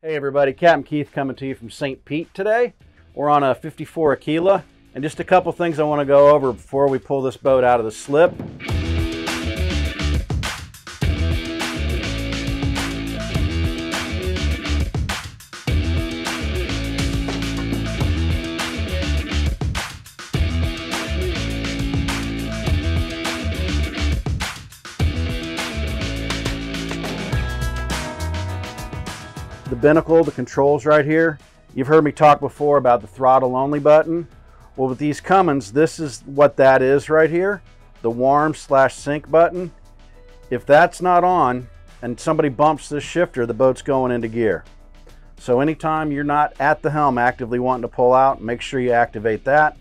Hey everybody, Captain Keith coming to you from St. Pete today. We're on a 54 Aquila, and just a couple things I want to go over before we pull this boat out of the slip. The binnacle, the controls right here. You've heard me talk before about the throttle only button. Well, with these Cummins, this is what that is right here, the warm/sync button. If that's not on and somebody bumps this shifter, the boat's going into gear. So anytime you're not at the helm actively wanting to pull out, make sure you activate that.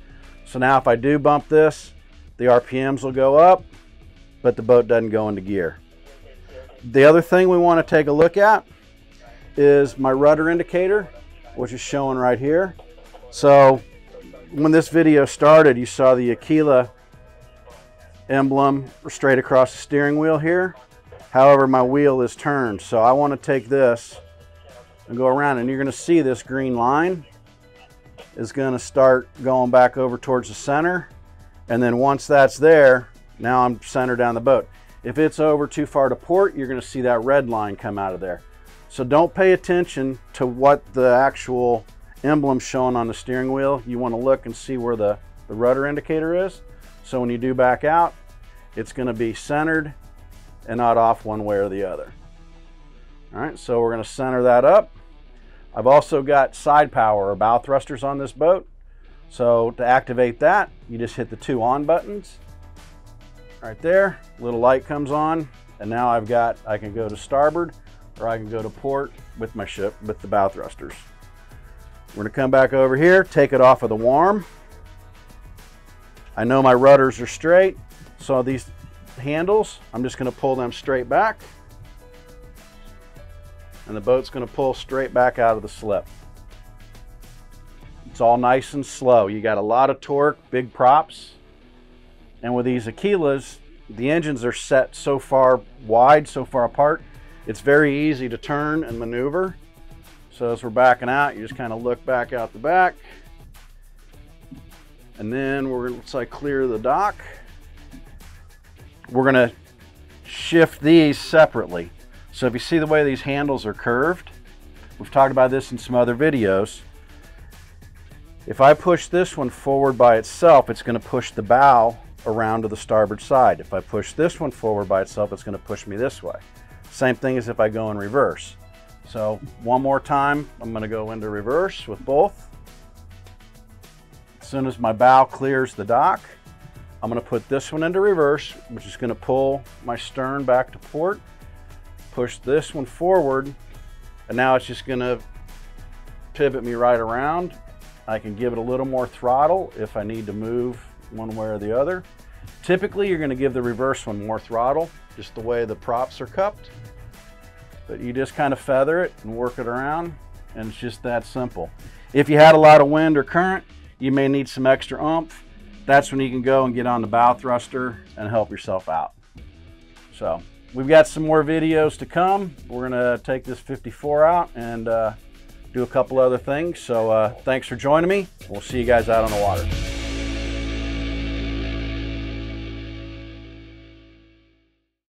So now if I do bump this, the RPMs will go up, but the boat doesn't go into gear. The other thing we want to take a look at is my rudder indicator, which is showing right here. So when this video started, you saw the Aquila emblem straight across the steering wheel here. However, my wheel is turned, so I want to take this and go around, and you're going to see this green line is going to start going back over towards the center, and then once that's there, now I'm centered down the boat. If it's over too far to port, you're going to see that red line come out of there. So don't pay attention to what the actual emblem's showing on the steering wheel. You want to look and see where the rudder indicator is. So when you do back out, it's going to be centered and not off one way or the other. All right, so we're going to center that up. I've also got side power or bow thrusters on this boat. So to activate that, you just hit the two on buttons. Right there, little light comes on, and now I can go to starboard, or I can go to port with my ship with the bow thrusters. We're going to come back over here, take it off of the warm. I know my rudders are straight, so these handles, I'm just going to pull them straight back, and the boat's going to pull straight back out of the slip. It's all nice and slow. You got a lot of torque, big props, and with these Aquilas, the engines are set so far wide, so far apart, it's very easy to turn and maneuver. So as we're backing out, you just kind of look back out the back. And then let's like clear the dock. We're gonna shift these separately. So if you see the way these handles are curved, we've talked about this in some other videos. If I push this one forward by itself, it's gonna push the bow around to the starboard side. If I push this one forward by itself, it's gonna push me this way. Same thing as if I go in reverse. So one more time, I'm going to go into reverse with both. As soon as my bow clears the dock, I'm going to put this one into reverse, which is going to pull my stern back to port, push this one forward, and now it's just going to pivot me right around. I can give it a little more throttle if I need to move one way or the other. Typically, you're going to give the reverse one more throttle, just the way the props are cupped. But you just kind of feather it and work it around, and it's just that simple. If you had a lot of wind or current, you may need some extra oomph. That's when you can go and get on the bow thruster and help yourself out. So we've got some more videos to come. We're gonna take this 54 out and do a couple other things. So thanks for joining me. We'll see you guys out on the water.